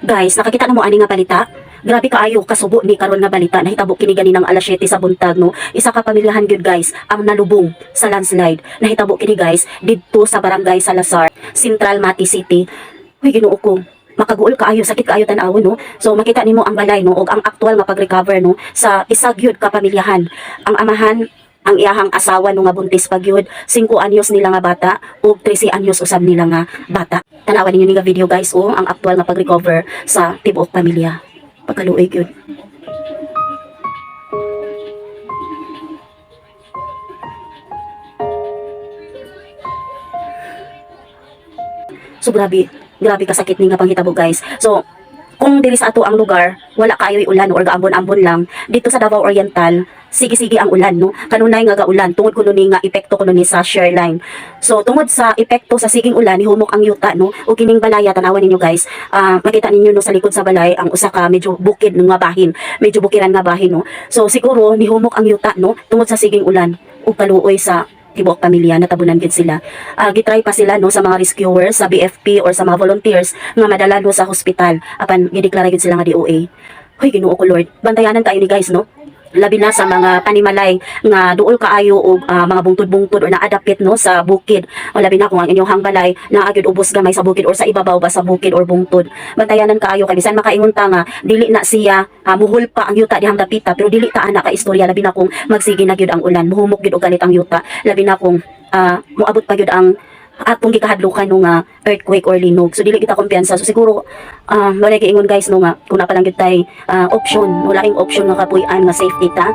Guys, nakakita na mo ani nga balita? Grabe kaayo kasubo ni karon nga balita nahitabo kini ganinang alas 7 sa buntag no. Isa ka pamilyahan gyud guys ang nalubong sa landslide. Nahitabo kini guys didto sa barangay Salazar, Central Mati City. Uy Ginoo ko. Makaguol kaayo, sakit kaayo tan-awon no. So makita nimo ang balay no og ang aktual nga pag-recover no sa isa gyud ka pamilyahan. Ang amahan ang iyahang asawa no nga buntis pa gyud, 5 anyos nila nga bata ug 13 anyos usab nila nga bata. Tanawan ninyo ni nga video guys ang aktual nga pag-recover sa tibuok pamilya. Pagkaluoy gyud. So grabe kasakit ni nga panghitabo guys. So kung diri sa ato ang lugar, wala kayo'y ulan or gaambon-ambon lang, dito sa Davao Oriental, sige-sige ang ulan, no? Kanunay nga gaulan, tungod kuno ni nga epekto kuno ni sa shear line. So, tungod sa epekto sa siging ulan, nihumok ang yuta, no? O kining balaya, tanawan ninyo guys, makita ninyo no, sa likod sa balay, ang usa ka medyo bukid nga bahin, medyo bukiran nga bahin, no? So, siguro, nihumok ang yuta, no? Tungod sa siging ulan, o kaluoy sa tibuok pamilya, natabunan gid sila. Gitry pa sila no sa mga rescuers, sa BFP or sa mga volunteers nga madala no sa hospital apan gideklara gid sila nga DOA. Hoy Ginoo ko Lord, bantayanan tayo ni guys no. Labi na sa mga panimalay nga duol kaayo og mga bungtod-bungtod or naadapit no sa bukid. O labi na kung ang inyong hangbalay naa gyud ubos gamay sa bukid or sa ibabaw ba sa bukid or bungtod. Bantayanan kaayo kay bisan makaingon ta nga dili na siya muhul pa ang yuta dihang dapita pero dili ta ana ka istorya labi na kung magsige na gyud ang ulan, muhumok gyud og ganit ang yuta. Labi na kung moabot pa gyud ang atong gikahadlukan no nga earthquake or linog. So dili kita kumpiyansa. So siguro wala giingon guys no nga kung napalang gyud tay option, wala ing option nga kapuy-an nga safety ta.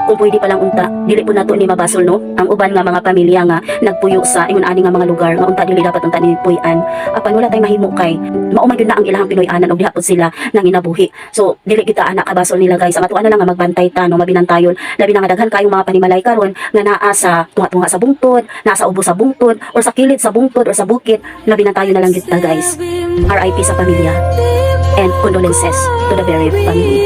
Kung pwede pa lang unta, dili po nato ni mabasol no ang uban nga mga pamilya nga nagpuyo sa ingon ani nga mga lugar nga unta dili dapat unta ni puy-an. Apan wala tay mahimo kay maumay gyud na ang ilahang Pinoy-anan og dihapon sila nang inabuhi. So dili kita anak kabasol nila guys. Ang atuan na lang nga magbantay ta no mabinantayon. Labi na nga daghan kayong mga panimalay karon nga naa sa tunga-tunga sa bungtod, naa sa ubos sa bungtod or sa kilid sa bungtod or sa bukid. Labi na tayo na lang kita guys. RIP sa pamilya and condolences to the very family.